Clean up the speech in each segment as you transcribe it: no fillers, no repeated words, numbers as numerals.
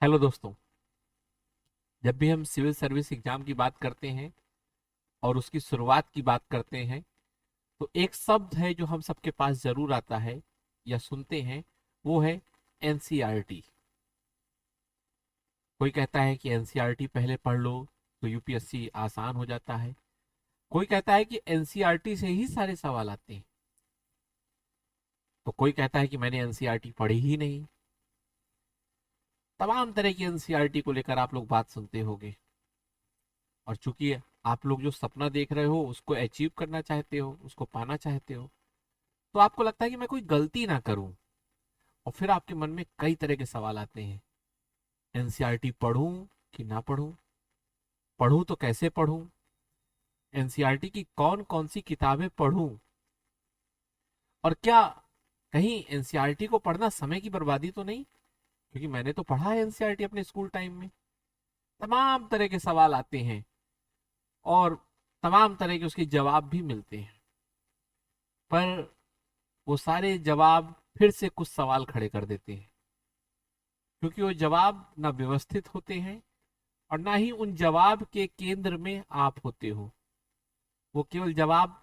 Hello दोस्तों। जब भी हम सिविल सर्विस एग्जाम की बात करते हैं और उसकी शुरुआत की बात करते हैं तो एक शब्द है जो हम सबके पास जरूर आता है या सुनते हैं, वो है एनसीईआरटी। कोई कहता है कि एनसीईआरटी पहले पढ़ लो तो यूपीएससी आसान हो जाता है। कोई कहता है कि एनसीईआरटी से ही सारे सवाल आते हैं। तो कोई कहता है कि मैंने एनसीईआरटी पढ़ी ही नहीं। तमाम तरह की एनसीईआरटी को लेकर आप लोग बात सुनते होंगे। और चूंकि आप लोग जो सपना देख रहे हो उसको अचीव करना चाहते हो, उसको पाना चाहते हो, तो आपको लगता है कि मैं कोई गलती ना करूं। और फिर आपके मन में कई तरह के सवाल आते हैं। एनसीईआरटी पढ़ूं कि ना पढ़ूं? पढ़ूं तो कैसे पढ़ूं? एनसीईआरटी की कौन कौन सी किताबें पढ़ूं? और क्या कहीं एनसीईआरटी को पढ़ना समय की बर्बादी तो नहीं? क्योंकि मैंने तो पढ़ा है एनसीईआरटी अपने स्कूल टाइम में। तमाम तरह के सवाल आते हैं और तमाम तरह के उसके जवाब भी मिलते हैं। पर वो सारे जवाब फिर से कुछ सवाल खड़े कर देते हैं, क्योंकि वो जवाब ना व्यवस्थित होते हैं और ना ही उन जवाब के केंद्र में आप होते हो। वो केवल जवाब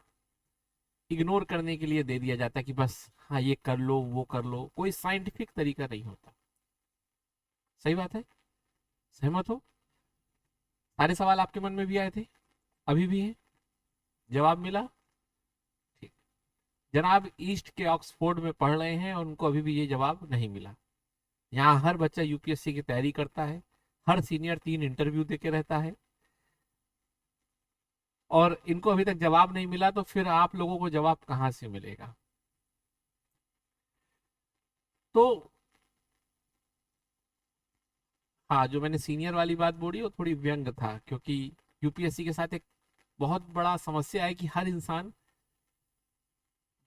इग्नोर करने के लिए दे दिया जाता है कि बस हाँ ये कर लो वो कर लो, कोई साइंटिफिक तरीका नहीं होता। सही बात है। सहमत हो? सारे सवाल आपके मन में भी आए थे, अभी भी है, जवाब मिला? ठीक। जनाब ईस्ट के ऑक्सफोर्ड में पढ़ रहे हैं और उनको अभी भी ये जवाब नहीं मिला। यहाँ हर बच्चा यूपीएससी की तैयारी करता है, हर सीनियर 3 इंटरव्यू देके रहता है और इनको अभी तक जवाब नहीं मिला, तो फिर आप लोगों को जवाब कहाँ से मिलेगा? तो हाँ, जो मैंने सीनियर वाली बात बोली वो थोड़ी व्यंग था, क्योंकि यूपीएससी के साथ एक बहुत बड़ा समस्या है कि हर इंसान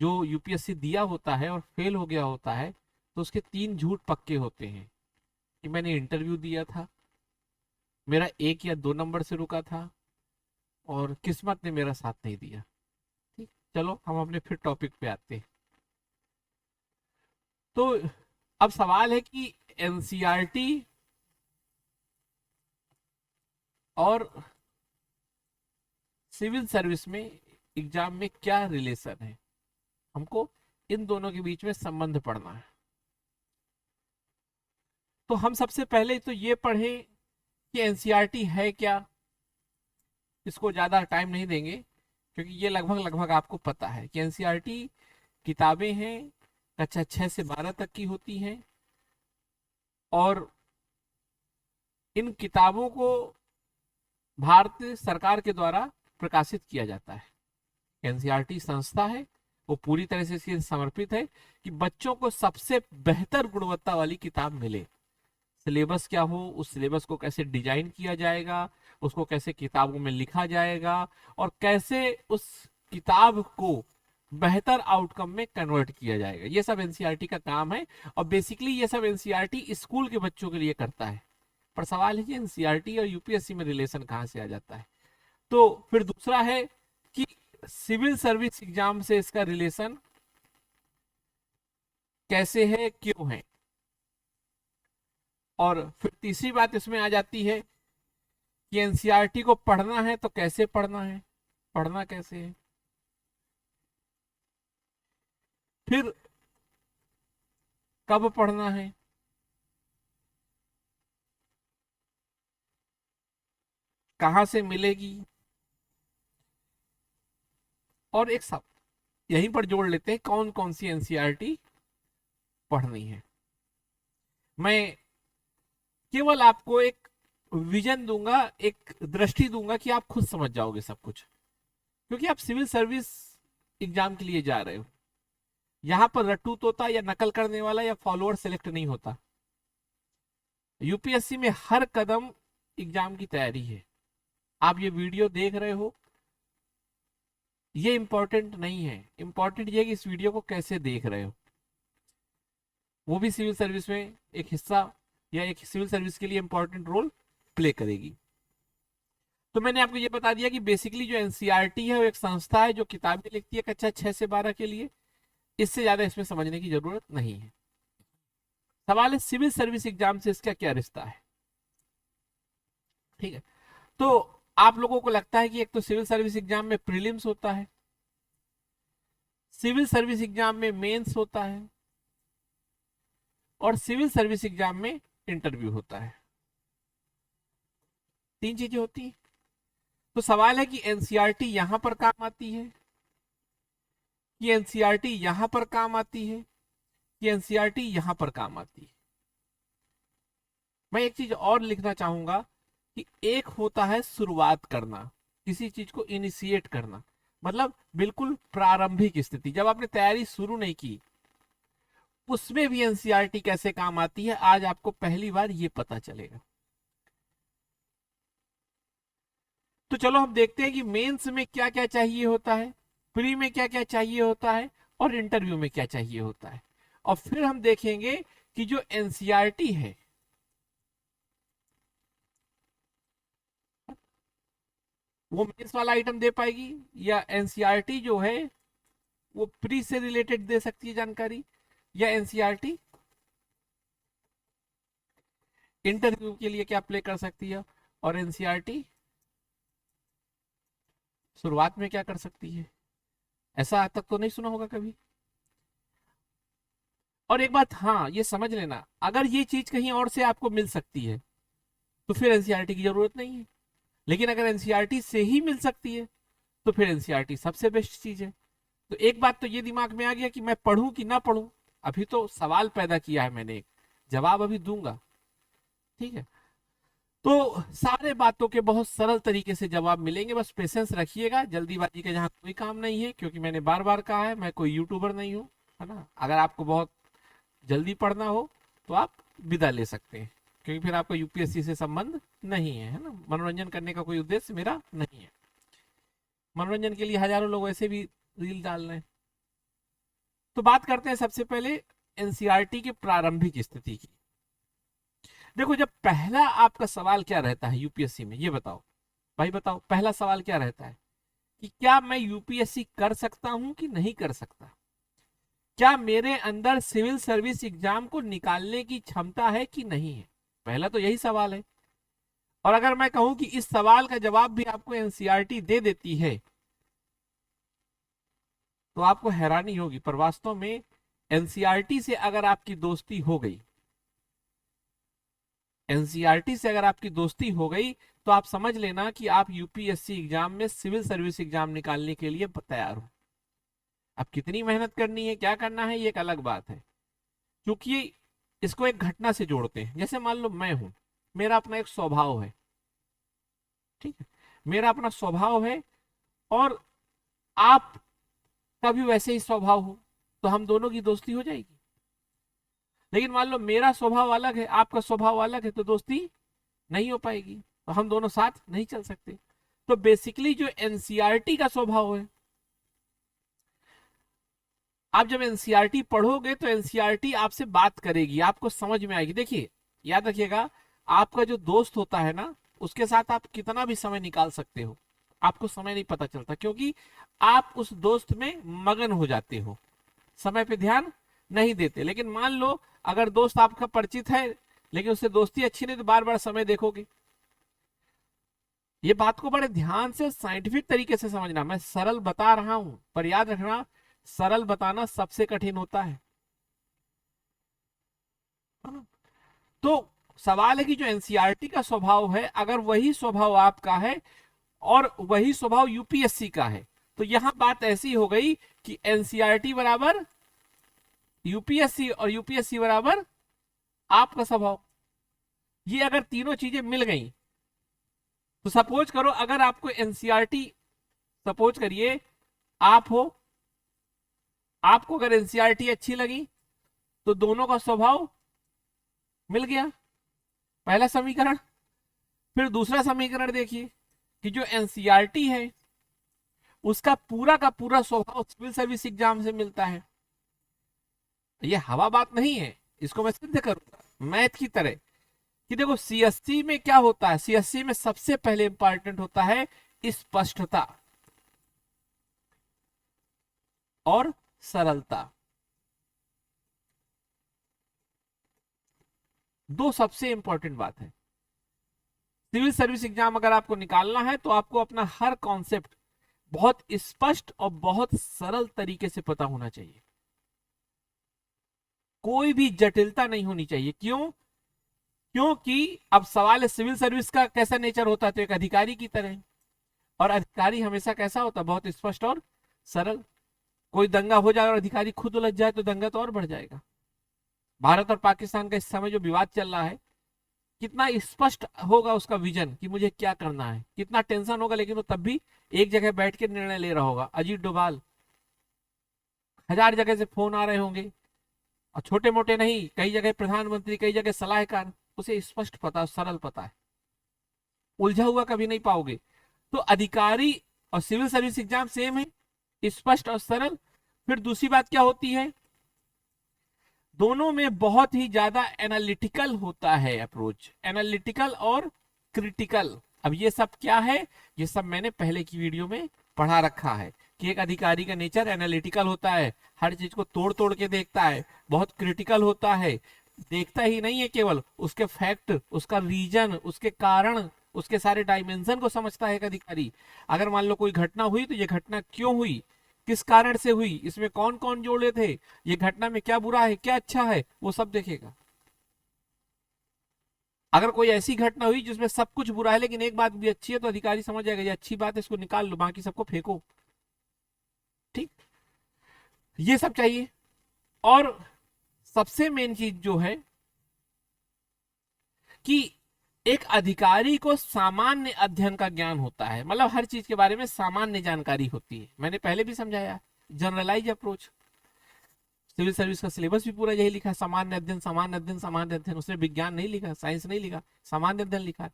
जो यूपीएससी दिया होता है और फेल हो गया होता है तो उसके 3 झूठ पक्के होते हैं कि मैंने इंटरव्यू दिया था, मेरा 1 या 2 नंबर से रुका था और किस्मत ने मेरा साथ नहीं दिया। ठीक। चलो हम अपने फिर टॉपिक पे आते हैं। तो अब सवाल है कि एनसीईआरटी और सिविल सर्विस में एग्जाम में क्या रिलेशन है, हमको इन दोनों के बीच में संबंध पढ़ना है। तो हम सबसे पहले तो ये पढ़ें कि एनसीईआरटी है क्या। इसको ज्यादा टाइम नहीं देंगे, क्योंकि ये लगभग लगभग आपको पता है कि एनसीईआरटी किताबें हैं, कक्षा 6 से 12 तक की होती हैं और इन किताबों को भारत सरकार के द्वारा प्रकाशित किया जाता है। एनसीईआरटी संस्था है, वो पूरी तरह से इसके समर्पित है कि बच्चों को सबसे बेहतर गुणवत्ता वाली किताब मिले। सिलेबस क्या हो, उस सिलेबस को कैसे डिजाइन किया जाएगा, उसको कैसे किताबों में लिखा जाएगा और कैसे उस किताब को बेहतर आउटकम में कन्वर्ट किया जाएगा, ये सब एनसीईआरटी का काम है। और बेसिकली ये सब एनसीईआरटी स्कूल के बच्चों के लिए करता है। पर सवाल है कि एनसीईआरटी और यूपीएससी में रिलेशन कहां से आ जाता है? तो फिर दूसरा है कि सिविल सर्विस एग्जाम से इसका रिलेशन कैसे है, क्यों है? और फिर तीसरी बात इसमें आ जाती है कि एनसीईआरटी को पढ़ना है तो कैसे पढ़ना है, पढ़ना कैसे है, फिर कब पढ़ना है, कहां से मिलेगी, और एक सब यहीं पर जोड़ लेते हैं कौन कौन सी एनसीईआरटी पढ़नी है। मैं केवल आपको एक विजन दूंगा, एक दृष्टि दूंगा कि आप खुद समझ जाओगे सब कुछ, क्योंकि आप सिविल सर्विस एग्जाम के लिए जा रहे हो। यहां पर रट्टू तोता या नकल करने वाला या फॉलोअर सेलेक्ट नहीं होता। यूपीएससी में हर कदम एग्जाम की तैयारी है। आप ये वीडियो देख रहे हो, ये इंपॉर्टेंट नहीं है, इंपॉर्टेंट ये है कि इस वीडियो को कैसे देख रहे हो। वो भी सिविल सर्विस में एक हिस्सा या एक सिविल सर्विस के लिए इंपॉर्टेंट रोल प्ले करेगी। तो मैंने आपको ये बता दिया कि बेसिकली जो एनसीईआरटी है वो एक संस्था है जो किताबें लिखती है कक्षा 6 से 12 के लिए। इससे ज्यादा इसमें समझने की जरूरत नहीं है। सवाल है सिविल सर्विस एग्जाम से इसका क्या रिश्ता है। ठीक है। तो आप लोगों को लगता है कि एक तो सिविल सर्विस एग्जाम में प्रीलिम्स होता है, सिविल सर्विस एग्जाम में मेंस होता है, और सिविल सर्विस एग्जाम में इंटरव्यू होता है। तीन चीजें होती हैं। तो सवाल है कि एनसीईआरटी यहां पर काम आती है, कि एनसीईआरटी यहां पर काम आती है, कि एनसीईआरटी यहां पर काम आती है। मैं एक चीज और लिखना चाहूंगा कि एक होता है शुरुआत करना, किसी चीज को इनिशिएट करना, मतलब बिल्कुल प्रारंभिक स्थिति, जब आपने तैयारी शुरू नहीं की, उसमें भी एनसीईआरटी कैसे काम आती है आज आपको पहली बार ये पता चलेगा। तो चलो हम देखते हैं कि मेंस में क्या क्या चाहिए होता है, प्री में क्या क्या चाहिए होता है, और इंटरव्यू में क्या चाहिए होता है। और फिर हम देखेंगे कि जो एनसीईआरटी है वो मेंस वाला आइटम दे पाएगी, या एनसीईआरटी जो है वो प्री से रिलेटेड दे सकती है जानकारी, या एनसीईआरटी इंटरव्यू के लिए क्या प्ले कर सकती है, और एनसीईआरटी शुरुआत में क्या कर सकती है। ऐसा आज तक तो नहीं सुना होगा कभी। और एक बात हाँ ये समझ लेना, अगर ये चीज कहीं और से आपको मिल सकती है तो फिर एनसीईआरटी की जरूरत नहीं है, लेकिन अगर एनसीईआरटी से ही मिल सकती है तो फिर एनसीईआरटी सबसे बेस्ट चीज है। तो एक बात तो ये दिमाग में आ गया कि मैं पढ़ूं कि ना पढ़ूं। अभी तो सवाल पैदा किया है मैंने, एक जवाब अभी दूंगा, ठीक है। तो सारे बातों के बहुत सरल तरीके से जवाब मिलेंगे, बस पेशेंस रखिएगा, जल्दीबाजी का जहाँ कोई काम नहीं है, क्योंकि मैंने बार बार कहा है मैं कोई यूट्यूबर नहीं हूँ, है ना। अगर आपको बहुत जल्दी पढ़ना हो तो आप विदा ले सकते हैं, क्योंकि फिर आपका यूपीएससी से संबंध नहीं है ना। मनोरंजन करने का कोई उद्देश्य मेरा नहीं है, मनोरंजन के लिए हजारों लोग ऐसे भी रील डाल रहे हैं। तो बात करते हैं सबसे पहले एनसीईआरटी की प्रारंभिक स्थिति की। देखो जब पहला आपका सवाल क्या रहता है यूपीएससी में, ये बताओ भाई, बताओ पहला सवाल क्या रहता है कि क्या मैं यूपीएससी कर सकता हूं कि नहीं कर सकता, क्या मेरे अंदर सिविल सर्विस एग्जाम को निकालने की क्षमता है कि नहीं है। पहला तो यही सवाल है। और अगर मैं कहूं कि इस सवाल का जवाब भी आपको एनसीईआरटी दे देती है तो आपको हैरानी होगी, पर वास्तव में एनसीईआरटी से अगर आपकी दोस्ती हो गई, एनसीईआरटी से अगर आपकी दोस्ती हो गई तो आप समझ लेना कि आप यूपीएससी एग्जाम में सिविल सर्विस एग्जाम निकालने के लिए तैयार हो। अब कितनी मेहनत करनी है, क्या करना है, ये एक अलग बात है, क्योंकि इसको एक घटना से जोड़ते हैं। जैसे मान लो मैं हूं, मेरा अपना एक स्वभाव है, ठीक है, मेरा अपना स्वभाव है, और आपका भी वैसे ही स्वभाव हो, तो हम दोनों की दोस्ती हो जाएगी। लेकिन मान लो मेरा स्वभाव अलग है, आपका स्वभाव अलग है, तो दोस्ती नहीं हो पाएगी, तो हम दोनों साथ नहीं चल सकते। तो बेसिकली जो एनसीईआरटी का स्वभाव है, आप जब एनसीईआरटी पढ़ोगे तो एनसीईआरटी आपसे बात करेगी, आपको समझ में आएगी। देखिए याद रखिएगा, आपका जो दोस्त होता है ना, उसके साथ आप कितना भी समय निकाल सकते हो, आपको समय नहीं पता चलता, क्योंकि आप उस दोस्त में मगन हो जाते हो, समय पे ध्यान नहीं देते। लेकिन मान लो अगर दोस्त आपका परिचित है लेकिन उससे दोस्ती अच्छी नहीं, तो बार बार समय देखोगे। ये बात को बड़े ध्यान से साइंटिफिक तरीके से समझना, मैं सरल बता रहा हूं, पर याद रखना सरल बताना सबसे कठिन होता है ना? तो सवाल है कि जो एनसीईआरटी का स्वभाव है, अगर वही स्वभाव आपका है और वही स्वभाव यूपीएससी का है, तो यहां बात ऐसी हो गई कि एनसीईआरटी बराबर यूपीएससी और यूपीएससी बराबर आपका स्वभाव। ये अगर तीनों चीजें मिल गई तो सपोज करो अगर आपको एनसीईआरटी, सपोज करिए आप हो, आपको अगर एनसीईआरटी अच्छी लगी तो दोनों का स्वभाव मिल गया, पहला समीकरण। फिर दूसरा समीकरण देखिए कि जो एनसीईआरटी है उसका पूरा का पूरा स्वभाव सिविल सर्विस एग्जाम से मिलता है। ये हवा बात नहीं है, इसको मैं सिद्ध करूंगा मैथ की तरह कि देखो सीएससी में क्या होता है, सीएससी में सबसे पहले इंपॉर्टेंट होता है स्पष्टता और सरलता, दो सबसे इंपॉर्टेंट बात है। सिविल सर्विस एग्जाम अगर आपको निकालना है तो आपको अपना हर कॉन्सेप्ट बहुत स्पष्ट और बहुत सरल तरीके से पता होना चाहिए, कोई भी जटिलता नहीं होनी चाहिए। क्यों? क्योंकि अब सवाल है सिविल सर्विस का कैसा नेचर होता है, तो एक अधिकारी की तरह, और अधिकारी हमेशा कैसा होता है, बहुत स्पष्ट और सरल। कोई दंगा हो जाए और अधिकारी खुद उलझ जाए तो दंगा तो और बढ़ जाएगा। भारत और पाकिस्तान का इस समय जो विवाद चल रहा है, कितना स्पष्ट होगा उसका विजन कि मुझे क्या करना है, कितना टेंशन होगा, लेकिन वो तब भी एक जगह बैठ के निर्णय ले रहा होगा। अजीत डोभाल, हजार जगह से फोन आ रहे होंगे, और छोटे मोटे नहीं, कई जगह प्रधानमंत्री, कई जगह सलाहकार, उसे स्पष्ट पता, सरल पता है, उलझा हुआ कभी नहीं पाओगे। तो अधिकारी और सिविल सर्विस एग्जाम सेम है, स्पष्ट और सरल। फिर दूसरी बात क्या होती है, दोनों में बहुत ही ज्यादा एनालिटिकल होता है अप्रोच, एनालिटिकल और क्रिटिकल। अब ये सब क्या है, ये सब मैंने पहले की वीडियो में पढ़ा रखा है कि एक अधिकारी का नेचर एनालिटिकल होता है, हर चीज को तोड़ तोड़ के देखता है, बहुत क्रिटिकल होता है, देखता ही नहीं है केवल, उसके फैक्ट, उसका रीजन, उसके कारण, उसके सारे डायमेंशन को समझता है एक अधिकारी। अगर मान लो कोई घटना हुई तो ये घटना क्यों हुई, किस कारण से हुई, इसमें कौन कौन जोड़े थे, ये घटना में क्या बुरा है क्या अच्छा है, वो सब देखेगा। अगर कोई ऐसी घटना हुई जिसमें सब कुछ बुरा है लेकिन एक बात भी अच्छी है, तो अधिकारी समझ जाएगा ये अच्छी बात है, इसको निकाल लो, बाकी सबको फेंको। ठीक, ये सब चाहिए। और सबसे मेन चीज जो है कि एक अधिकारी को सामान्य अध्ययन का ज्ञान होता है, मतलब हर चीज के बारे में सामान्य जानकारी होती है। मैंने पहले भी समझाया, जनरलाइज अप्रोच। सिविल सर्विस का सिलेबस भी पूरा यही लिखा है, सामान्य अध्ययन, सामान्य अध्ययन, सामान्य अध्ययन। उसने विज्ञान नहीं लिखा, साइंस नहीं लिखा, सामान्य अध्ययन लिखा है।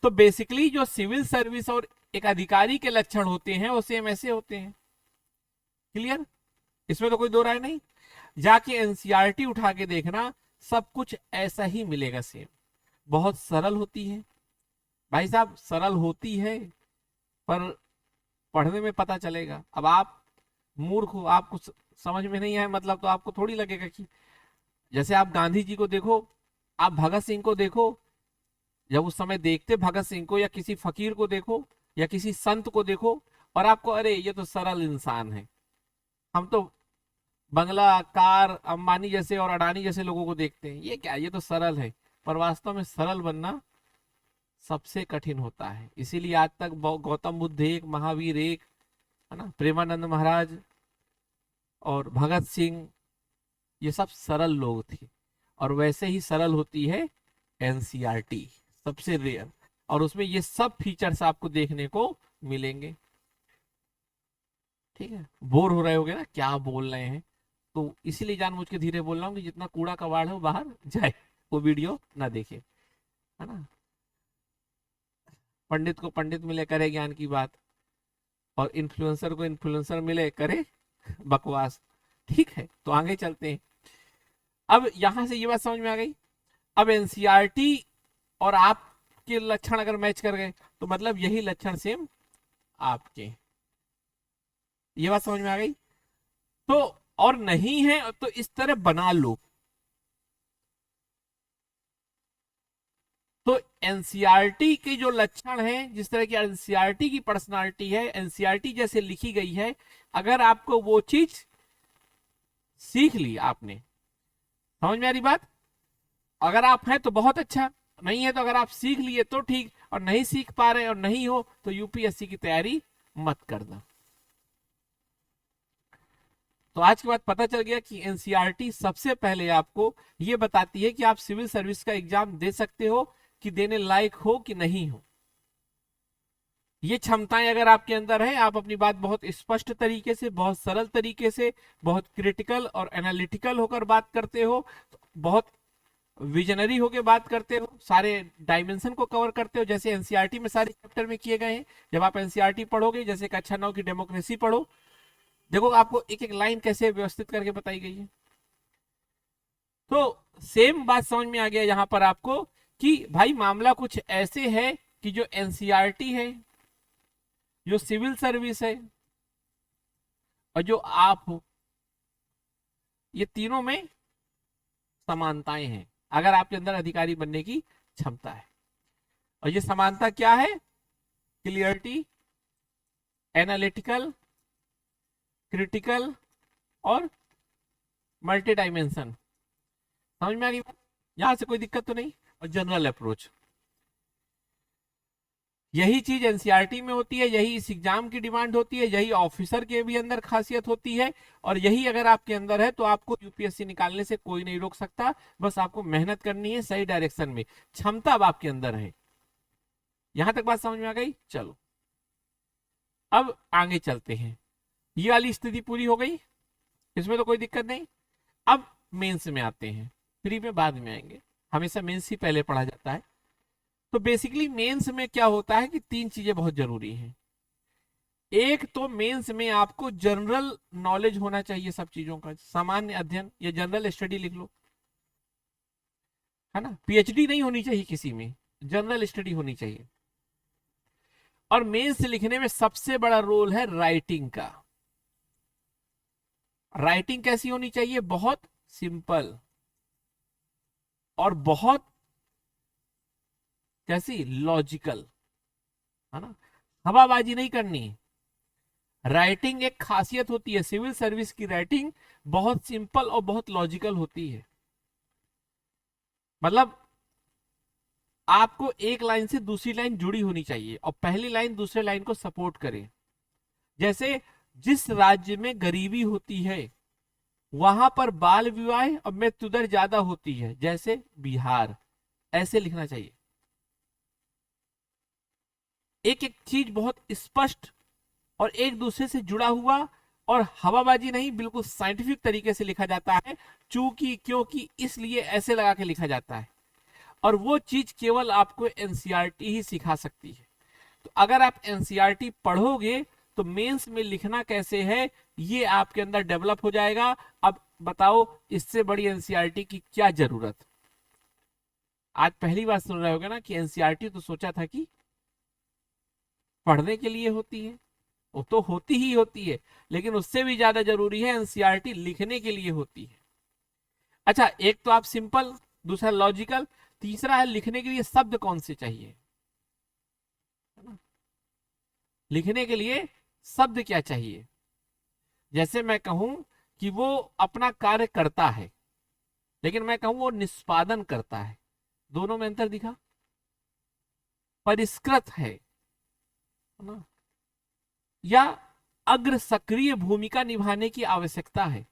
तो बेसिकली जो सिविल सर्विस और एक अधिकारी के लक्षण होते हैं वो सेम ऐसे होते हैं। क्लियर? इसमें तो कोई दो राय नहीं। जाके एनसीईआरटी उठा के देखना, सब कुछ ऐसा ही मिलेगा सेम। बहुत सरल होती है भाई साहब, सरल होती है, पर पढ़ने में पता चलेगा। अब आप मूर्ख हो, आपको समझ में नहीं आए मतलब, तो आपको थोड़ी लगेगा कि, जैसे आप गांधी जी को देखो, आप भगत सिंह को देखो, जब उस समय देखते भगत सिंह को, या किसी फकीर को देखो, या किसी संत को देखो, और आपको अरे ये तो सरल इंसान है, हम तो बंगला, कार, अंबानी जैसे और अडानी जैसे लोगों को देखते हैं, ये क्या, ये तो सरल है। पर वास्तव में सरल बनना सबसे कठिन होता है। इसीलिए आज तक गौतम बुद्ध एक, महावीर एक, है ना, प्रेमानंद महाराज और भगत सिंह, ये सब सरल लोग थे। और वैसे ही सरल होती है एनसीईआरटी, सबसे रेयर, और उसमें ये सब फीचर्स आपको देखने को मिलेंगे। ठीक है, बोर हो रहे होगे ना क्या बोल रहे हैं, तो इसीलिए जानबूझ के धीरे बोल रहा हूँ कि जितना कूड़ा कबाड़ है वो बाहर जाए, वो वीडियो ना देखे, है ना। पंडित को पंडित मिले करे ज्ञान की बात, और इन्फ्लुएंसर को इन्फ्लुएंसर मिले करे बकवास। ठीक है, तो आगे चलते हैं। अब यहां से ये बात समझ में आ गई। अब एनसीईआरटी और आपके लक्षण अगर मैच कर गए तो मतलब यही लक्षण सेम आपके, ये बात समझ में आ गई। तो और नहीं है तो इस तरह बना लो। तो एनसीईआरटी के जो लक्षण हैं, जिस तरह की एनसीईआरटी की पर्सनालिटी है, एनसीईआरटी जैसे लिखी गई है, अगर आपको वो चीज सीख ली आपने, समझ में आ रही बात, अगर आप हैं तो बहुत अच्छा, नहीं है तो अगर आप सीख लिए तो ठीक, और नहीं सीख पा रहे और नहीं हो तो यूपीएससी की तैयारी मत करना। तो आज के बाद पता चल गया कि एनसीईआरटी सबसे पहले आपको यह बताती है कि आप सिविल सर्विस का एग्जाम दे सकते हो, कि देने लायक हो कि नहीं हो। ये क्षमताएं अगर आपके अंदर है, आप अपनी बात बहुत स्पष्ट तरीके से, बहुत सरल तरीके से, बहुत क्रिटिकल और एनालिटिकल होकर बात करते हो, तो बहुत विजनरी होकर बात करते हो, सारे डायमेंशन को कवर करते हो, जैसे एनसीईआरटी में सारे चैप्टर में किए गए हैं। जब आप एनसीईआरटी पढ़ोगे, जैसे कक्षा 9 की डेमोक्रेसी पढ़ो, देखो आपको एक एक लाइन कैसे व्यवस्थित करके बताई गई है। तो सेम बात समझ में आ गया यहां पर आपको कि भाई मामला कुछ ऐसे है कि जो एनसीईआरटी है, जो सिविल सर्विस है, और जो आप हो, ये तीनों में समानताएं हैं, अगर आपके अंदर अधिकारी बनने की क्षमता है। और ये समानता क्या है? क्लियरिटी, एनालिटिकल, क्रिटिकल और मल्टी डायमेंशन। समझ में आ गई बात? यहां से कोई दिक्कत तो नहीं। और जनरल अप्रोच, यही चीज एनसीईआरटी में होती है, यही इस एग्जाम की डिमांड होती है, यही ऑफिसर के भी अंदर खासियत होती है, और यही अगर आपके अंदर है तो आपको यूपीएससी निकालने से कोई नहीं रोक सकता। बस आपको मेहनत करनी है सही डायरेक्शन में, क्षमता अब आपके अंदर है। यहां तक बात समझ में आ गई? चलो अब आगे चलते हैं। ये वाली स्थिति पूरी हो गई, इसमें तो कोई दिक्कत नहीं। अब मेंस में आते हैं, प्री में बाद में आएंगे, हमेशा मेंस ही पहले पढ़ा जाता है। तो बेसिकली मेंस में क्या होता है कि तीन चीजें बहुत जरूरी हैं। एक तो मेंस में आपको जनरल नॉलेज होना चाहिए, सब चीजों का सामान्य अध्ययन, या जनरल स्टडी लिख लो, है ना। पीएचडी नहीं होनी चाहिए किसी में, जनरल स्टडी होनी चाहिए। और मेंस लिखने में सबसे बड़ा रोल है राइटिंग का। राइटिंग कैसी होनी चाहिए? बहुत सिंपल और बहुत कैसी, लॉजिकल, है ना। हवाबाजी नहीं करनी। राइटिंग एक खासियत होती है, सिविल सर्विस की राइटिंग बहुत सिंपल और बहुत लॉजिकल होती है। मतलब आपको एक लाइन से दूसरी लाइन जुड़ी होनी चाहिए और पहली लाइन दूसरे लाइन को सपोर्ट करे। जैसे जिस राज्य में गरीबी होती है वहां पर बाल विवाह और मृत्यु दर ज्यादा होती है, जैसे बिहार, ऐसे लिखना चाहिए। एक एक चीज बहुत स्पष्ट और एक दूसरे से जुड़ा हुआ, और हवाबाजी नहीं, बिल्कुल साइंटिफिक तरीके से लिखा जाता है। चूंकि, क्योंकि, इसलिए ऐसे लगा के लिखा जाता है। और वो चीज केवल आपको एनसीईआरटी ही सिखा सकती है। तो अगर आप एनसीईआरटी पढ़ोगे तो मेंस में लिखना कैसे है ये आपके अंदर डेवलप हो जाएगा। अब बताओ इससे बड़ी एनसीईआरटी की क्या जरूरत। आज पहली बार सुन रहे होगे ना कि एनसीईआरटी तो सोचा था कि पढ़ने के लिए होती है, वो तो होती ही होती है, लेकिन उससे भी ज्यादा जरूरी है एनसीईआरटी लिखने के लिए होती है। अच्छा, एक तो आप सिंपल, दूसरा लॉजिकल, तीसरा है लिखने के लिए शब्द कौन से चाहिए, है ना। लिखने के लिए शब्द क्या चाहिए। जैसे मैं कहूं कि वो अपना कार्य करता है, लेकिन मैं कहूं वो निष्पादन करता है, दोनों में अंतर दिखा। परिष्कृत है ना, या अग्र सक्रिय भूमिका निभाने की आवश्यकता है।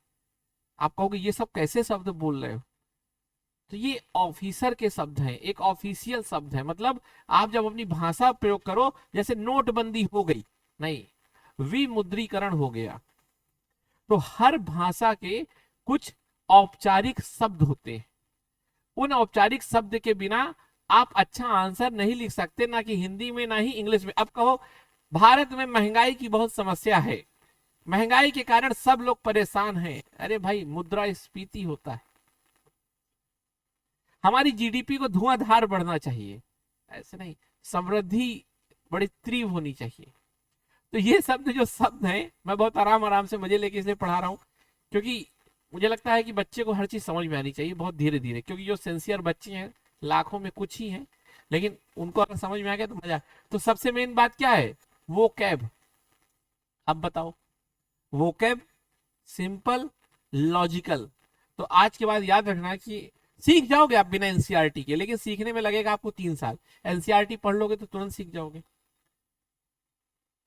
आप कहोगे ये सब कैसे शब्द बोल रहे हो, तो ये ऑफिसर के शब्द हैं, एक ऑफिशियल शब्द है। मतलब आप जब अपनी भाषा प्रयोग करो, जैसे नोटबंदी हो गई, नहीं, विमुद्रीकरण हो गया, तो हर भाषा के कुछ औपचारिक शब्द होते हैं। उन औपचारिक शब्द के बिना आप अच्छा आंसर नहीं लिख सकते, ना कि हिंदी में ना ही इंग्लिश में। अब कहो भारत में महंगाई की बहुत समस्या है, महंगाई के कारण सब लोग परेशान हैं। अरे भाई, मुद्रास्फीति होता है, हमारी जीडीपी को धुआंधार बढ़ना चाहिए, ऐसे नहीं, समृद्धि बड़ी तीव्र होनी चाहिए। तो ये शब्द जो शब्द हैं, मैं बहुत आराम आराम से मजे लेके इसे पढ़ा रहा हूँ, क्योंकि मुझे लगता है कि बच्चे को हर चीज समझ में आनी चाहिए बहुत धीरे धीरे, क्योंकि जो सिंसियर बच्चे हैं लाखों में कुछ ही हैं, लेकिन उनको अगर समझ में आ गया तो मजा। तो सबसे मेन बात क्या है? वो कैब। अब बताओ, वो कैब सिंपल, लॉजिकल। तो आज के बाद याद रखना कि सीख जाओगे आप बिना एनसीईआरटी के, लेकिन सीखने में लगेगा आपको 3 साल। एनसीईआरटी पढ़ लोगे तो तुरंत सीख जाओगे।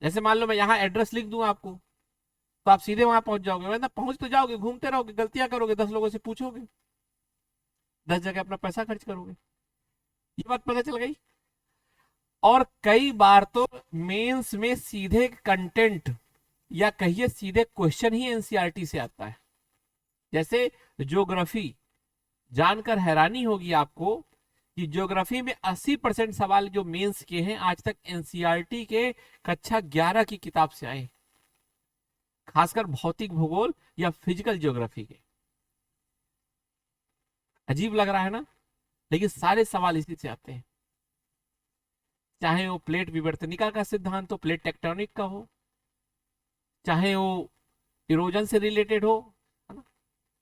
जैसे मान लो मैं यहाँ एड्रेस लिख दूं आपको, तो आप सीधे वहां पहुंच जाओगे, वरना पहुंच तो जाओगे, घूमते रहोगे, गलतियां करोगे, 10 लोगों से पूछोगे, 10 जगह अपना पैसा खर्च करोगे। ये बात पता चल गई। और कई बार तो मेंस में सीधे कंटेंट, या कहिए सीधे क्वेश्चन ही एनसीईआरटी से आता है। जैसे ज्योग्राफी, जानकर हैरानी होगी आपको कि ज्योग्राफी में 80% सवाल जो मेंस के हैं आज तक एनसीईआरटी के कक्षा 11 की किताब से आए, खासकर भौतिक भूगोल या फिजिकल ज्योग्राफी के। अजीब लग रहा है ना, लेकिन सारे सवाल इसी से आते हैं। चाहे वो प्लेट विवर्तनिका का सिद्धांत हो, प्लेट टेक्टोनिक का हो, चाहे वो इरोजन से रिलेटेड हो, है ना,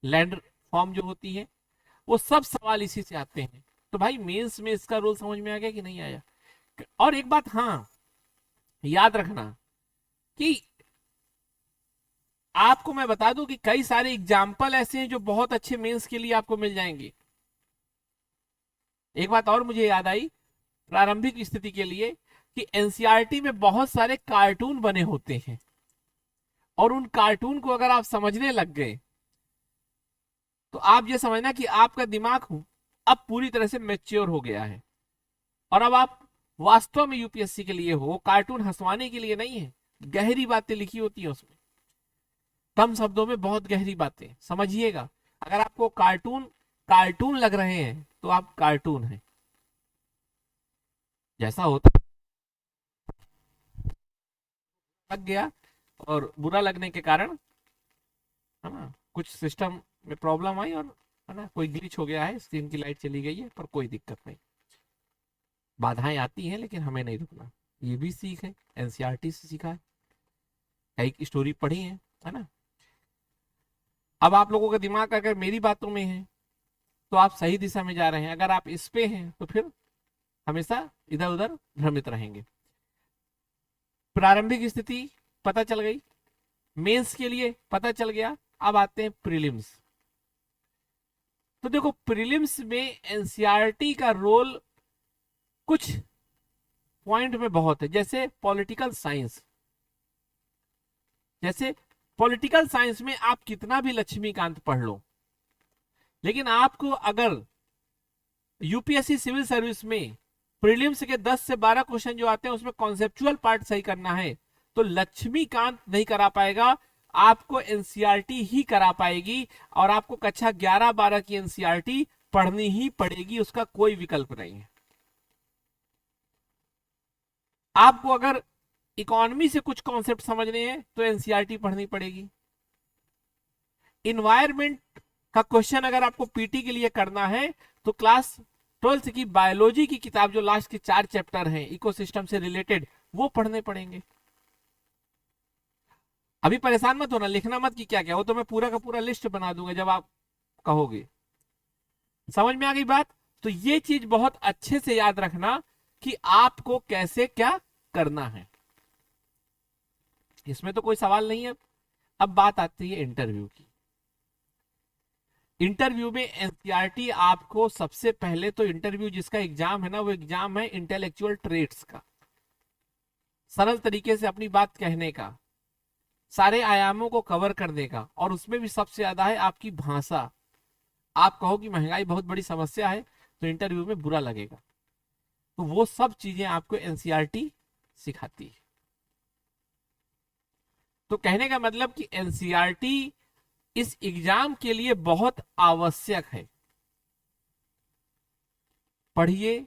लैंड फॉर्म जो होती है, वो सब सवाल इसी से आते हैं। तो भाई मेंस में इसका रोल समझ में आ गया कि नहीं आया? और एक बात हाँ याद रखना कि आपको मैं बता दूं कि कई सारे एग्जाम्पल ऐसे हैं जो बहुत अच्छे मेंस के लिए आपको मिल जाएंगे। एक बात और मुझे याद आई प्रारंभिक स्थिति के लिए कि एनसीईआरटी में बहुत सारे कार्टून बने होते हैं, और उन कार्टून को अगर आप समझने लग गए तो आप ये समझना कि आपका दिमाग अब पूरी तरह से मैच्योर हो गया है, और अब आप वास्तव में यूपीएससी के लिए हो। कार्टून हंसवाने के लिए नहीं है, गहरी बातें लिखी होती है उसमें, कम शब्दों में बहुत गहरी बातें, समझिएगा। अगर आपको कार्टून कार्टून लग रहे हैं तो आप कार्टून हैं। जैसा होता लग गया और बुरा लगने के कारण, है ना, कुछ सिस्टम में प्रॉब्लम आई और, है ना, कोई ग्लिच हो गया है, स्क्रीन की लाइट चली गई है, पर कोई दिक्कत नहीं। बाधाएं आती हैं लेकिन हमें नहीं रुकना, ये भी सीख है, एनसीईआरटी से सीखा है, कई स्टोरी पढ़ी है ना। अब आप लोगों का दिमाग अगर मेरी बातों में है तो आप सही दिशा में जा रहे हैं, अगर आप इस पे हैं तो फिर हमेशा इधर उधर भ्रमित रहेंगे। प्रारंभिक स्थिति पता चल गई, मेंस के लिए पता चल गया, अब आते हैं प्रीलिम्स। तो देखो प्रीलिम्स में एनसीईआरटी का रोल कुछ पॉइंट में बहुत है। जैसे पॉलिटिकल साइंस, जैसे पॉलिटिकल साइंस में आप कितना भी लक्ष्मीकांत पढ़ लो, लेकिन आपको अगर यूपीएससी सिविल सर्विस में प्रीलिम्स के 10 से 12 क्वेश्चन जो आते हैं उसमें कॉन्सेप्चुअल पार्ट सही करना है तो लक्ष्मीकांत नहीं करा पाएगा, आपको एनसीईआरटी ही करा पाएगी, और आपको कक्षा 11-12 की एनसीईआरटी पढ़नी ही पड़ेगी, उसका कोई विकल्प नहीं है। आपको अगर इकोनॉमी से कुछ कॉन्सेप्ट समझने हैं तो एनसीईआरटी पढ़नी पड़ेगी। इन्वायरमेंट का क्वेश्चन अगर आपको पीटी के लिए करना है तो क्लास 12th की बायोलॉजी की किताब जो लास्ट के 4 चैप्टर हैं इकोसिस्टम से रिलेटेड, वो पढ़ने पड़ेंगे। अभी परेशान मत होना, लिखना मत कि क्या क्या, वो तो मैं पूरा का पूरा लिस्ट बना दूंगा जब आप कहोगे। समझ में आ गई बात? तो ये चीज बहुत अच्छे से याद रखना कि आपको कैसे क्या करना है, इसमें तो कोई सवाल नहीं है। अब बात आती है इंटरव्यू की। इंटरव्यू में एनसीईआरटी आपको सबसे पहले तो, इंटरव्यू जिसका एग्जाम है ना, वो एग्जाम है इंटेलेक्चुअल ट्रेड्स का, सरल तरीके से अपनी बात कहने का, सारे आयामों को कवर करने का, और उसमें भी सबसे ज्यादा है आपकी भाषा। आप कहो कि महंगाई बहुत बड़ी समस्या है तो इंटरव्यू में बुरा लगेगा, तो वो सब चीजें आपको एनसीईआरटी सिखाती है। तो कहने का मतलब कि एनसीईआरटी इस एग्जाम के लिए बहुत आवश्यक है। पढ़िए,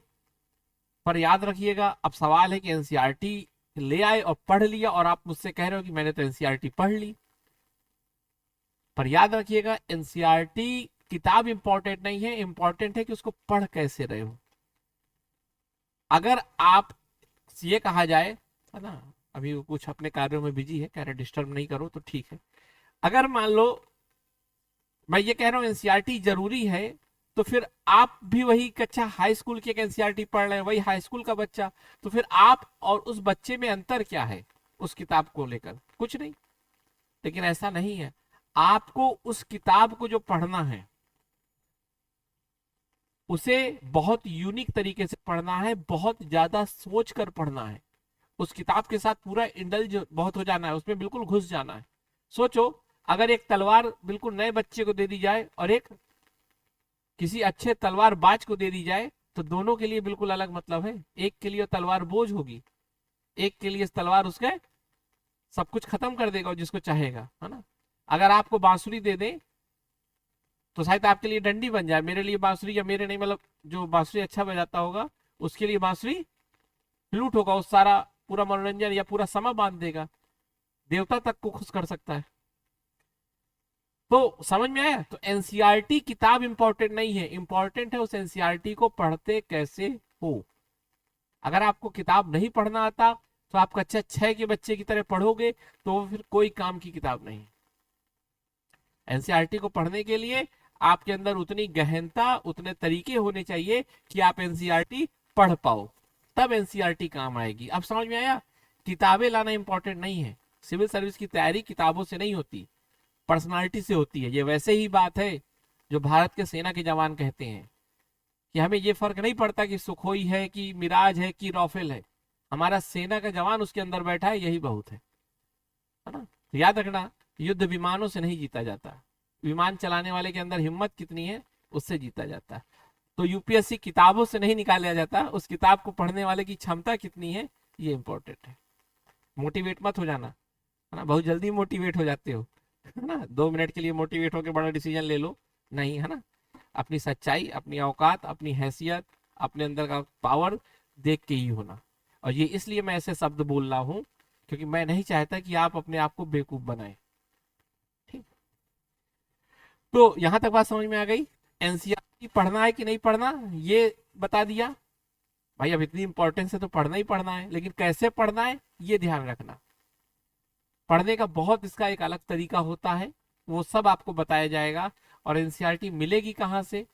पर याद रखिएगा, अब सवाल है कि एनसीईआरटी ले आए और पढ़ लिया, और आप मुझसे कह रहे हो कि मैंने तो एनसीईआरटी पढ़ ली। पर याद रखिएगा एनसीईआरटी किताब इंपॉर्टेंट नहीं है, इंपॉर्टेंट है कि उसको पढ़ कैसे रहे हो। अगर आप ये कहा जाए, है ना, अभी वो कुछ अपने कार्यों में बिजी है, कह रहे डिस्टर्ब नहीं करो, तो ठीक है। अगर मान लो मैं ये कह रहा हूं एनसीईआरटी जरूरी है, तो फिर आप भी वही कक्षा हाई स्कूल की एक एनसीईआरटी पढ़ रहे हैं, वही हाई स्कूल का बच्चा, तो फिर आप और उस बच्चे में अंतर क्या है उस किताब को लेकर? कुछ नहीं। लेकिन ऐसा नहीं है, आपको उस किताब को जो पढ़ना है उसे बहुत यूनिक तरीके से पढ़ना है, बहुत ज्यादा सोच कर पढ़ना है, उस किताब के साथ पूरा इंडल्ज बहुत हो जाना है, उसमें बिल्कुल घुस जाना है। सोचो, अगर एक तलवार बिल्कुल नए बच्चे को दे दी जाए और एक किसी अच्छे तलवारबाज को दे दी जाए, तो दोनों के लिए बिल्कुल अलग मतलब है। एक के लिए तलवार बोझ होगी, एक के लिए तलवार उसके सब कुछ खत्म कर देगा, और जिसको चाहेगा, है ना। अगर आपको बांसुरी दे दे तो शायद आपके लिए डंडी बन जाए, मेरे लिए बांसुरी, या मेरे नहीं मतलब जो बांसुरी अच्छा बजाता होगा उसके लिए बांसुरी फ्लूट होगा, उस सारा पूरा मनोरंजन या पूरा समय बांध देगा, देवता तक को खुश कर सकता है। तो समझ में आया? तो एनसीईआरटी किताब इंपॉर्टेंट नहीं है, इंपॉर्टेंट है उस एनसीईआरटी को पढ़ते कैसे हो। अगर आपको किताब नहीं पढ़ना आता तो आप कक्षा 6 के बच्चे की तरह पढ़ोगे तो वो फिर कोई काम की किताब नहीं। एनसीईआरटी को पढ़ने के लिए आपके अंदर उतनी गहनता, उतने तरीके होने चाहिए कि आप एनसीईआरटी पढ़ पाओ। तब एनसीईआरटी काम आएगी। अब समझ में आया? किताबें लाना इंपॉर्टेंट नहीं है, सिविल सर्विस की तैयारी किताबों से नहीं होती, पर्सनालिटी से होती है। ये वैसे ही बात है जो भारत के सेना के जवान कहते हैं कि हमें ये फर्क नहीं पड़ता कि सुखोई है कि मिराज है कि राफेल है, हमारा सेना का जवान उसके अंदर बैठा है, यही बहुत है ना। तो याद रखना, युद्ध विमानों से नहीं जीता जाता, विमान चलाने वाले के अंदर हिम्मत कितनी है उससे जीता जाता है। तो यूपीएससी किताबों से नहीं निकाला जाता, उस किताब को पढ़ने वाले की क्षमता कितनी है ये इंपॉर्टेंट है। मोटिवेट मत हो जाना, है ना, बहुत जल्दी मोटिवेट हो जाते हो, है ना, 2 मिनट के लिए मोटिवेट होकर बड़ा डिसीजन ले लो, नहीं, है ना। अपनी सच्चाई, अपनी औकात, अपनी हैसियत, अपने अंदर का पावर देख के ही होना। और ये इसलिए मैं ऐसे शब्द बोल रहा हूं क्योंकि मैं नहीं चाहता कि आप अपने आप को बेवकूफ बनाएं। ठीक, तो यहां तक बात समझ में आ गई। एनसीईआरटी पढ़ना है कि नहीं पढ़ना ये बता दिया भाई। अब इतनी इंपॉर्टेंस है तो पढ़ना ही पढ़ना है, लेकिन कैसे पढ़ना है ये ध्यान रखना। पढ़ने का बहुत इसका एक अलग तरीका होता है, वो सब आपको बताया जाएगा। और एनसीईआरटी मिलेगी कहाँ से?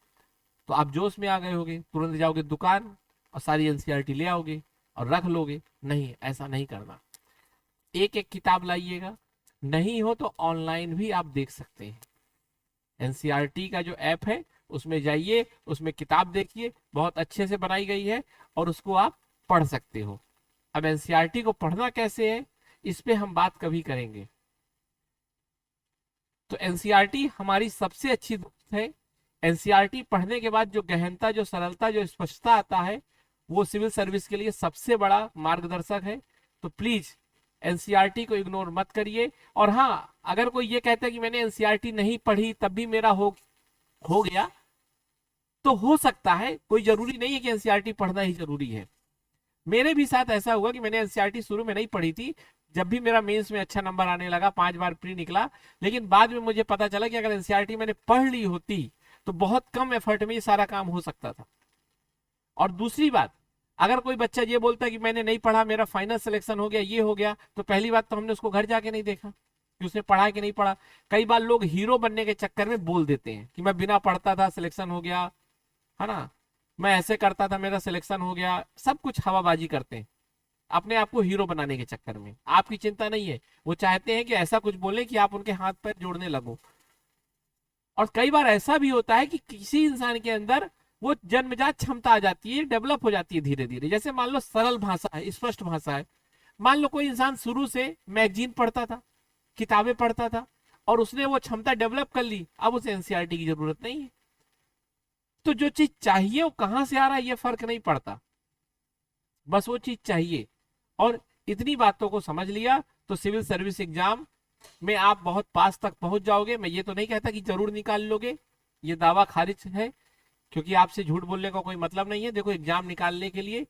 तो आप जोश में आ गए होगे, तुरंत जाओगे दुकान और सारी एनसीईआरटी ले आओगे और रख लोगे। नहीं, ऐसा नहीं करना। एक एक किताब लाइएगा, नहीं हो तो ऑनलाइन भी आप देख सकते हैं। एनसीईआरटी का जो ऐप है उसमें जाइए, उसमें किताब देखिए, बहुत अच्छे से बनाई गई है और उसको आप पढ़ सकते हो। अब एनसीईआरटी को पढ़ना कैसे है इस पे हम बात कभी करेंगे। तो एनसीईआरटी हमारी सबसे अच्छी दोस्त है। एनसीईआरटी पढ़ने के बाद जो गहनता, जो सरलता, जो स्पष्टता आता है वो सिविल सर्विस के लिए सबसे बड़ा मार्गदर्शक है। तो प्लीज एनसीईआरटी को इग्नोर मत करिए। और हाँ, अगर कोई ये कहता है कि मैंने एनसीईआरटी नहीं पढ़ी तब भी मेरा हो गया, तो हो सकता है, कोई जरूरी नहीं है कि एनसीईआरटी पढ़ना ही जरूरी है। मेरे भी साथ ऐसा हुआ कि मैंने एनसीईआरटी शुरू में नहीं पढ़ी थी, जब भी मेरा मेंस में अच्छा नंबर आने लगा 5 बार प्री निकला, लेकिन बाद में मुझे पता चला कि अगर एनसीईआरटी मैंने पढ़ ली होती तो बहुत कम एफर्ट में ये सारा काम हो सकता था। और दूसरी बात, अगर कोई बच्चा ये बोलता है कि मैंने नहीं पढ़ा, मेरा फाइनल सिलेक्शन हो गया, ये हो गया, तो पहली बात तो हमने उसको घर जाके नहीं देखा कि उसने पढ़ा कि नहीं पढ़ा। कई बार लोग हीरो बनने के चक्कर में बोल देते हैं कि मैं बिना पढ़ता था सिलेक्शन हो गया, है ना, मैं ऐसे करता था मेरा सिलेक्शन हो गया। सब कुछ हवाबाजी करते हैं अपने आप को हीरो बनाने के चक्कर में। आपकी चिंता नहीं है, वो चाहते हैं कि ऐसा कुछ बोले कि आप उनके हाथ पैर जोड़ने लगो। और कई बार ऐसा भी होता है कि किसी इंसान के अंदर वो जन्मजात क्षमता आ जाती है, डेवलप हो जाती है धीरे धीरे। जैसे मान लो सरल भाषा है, स्पष्ट भाषा है। मान लो कोई इंसान शुरू से मैगजीन पढ़ता था, किताबें पढ़ता था और उसने वो क्षमता डेवलप कर ली, अब उसे एनसीईआरटी की जरूरत नहीं है। तो जो चीज चाहिए वो कहां से आ रहा है ये फर्क नहीं पड़ता, बस वो चीज चाहिए। और इतनी बातों को समझ लिया तो सिविल सर्विस एग्जाम में आप बहुत पास तक पहुंच जाओगे। मैं ये तो नहीं कहता कि जरूर निकाल लोगे, ये दावा खारिज है, क्योंकि आपसे झूठ बोलने का कोई मतलब नहीं है। देखो, एग्जाम निकालने के लिए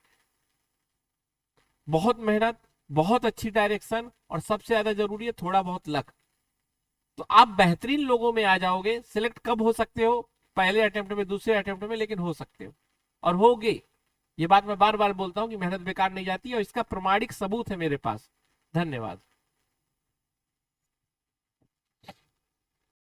बहुत मेहनत, बहुत अच्छी डायरेक्शन और सबसे ज्यादा जरूरी है थोड़ा बहुत लक। तो आप बेहतरीन लोगों में आ जाओगे। सिलेक्ट कब हो सकते हो? पहले अटेम्प्ट में, दूसरे अटेम्प्ट में, लेकिन हो सकते हो और होगे। ये बात मैं बार बार बोलता हूं कि मेहनत बेकार नहीं जाती और इसका प्रमाणिक सबूत है मेरे पास। धन्यवाद।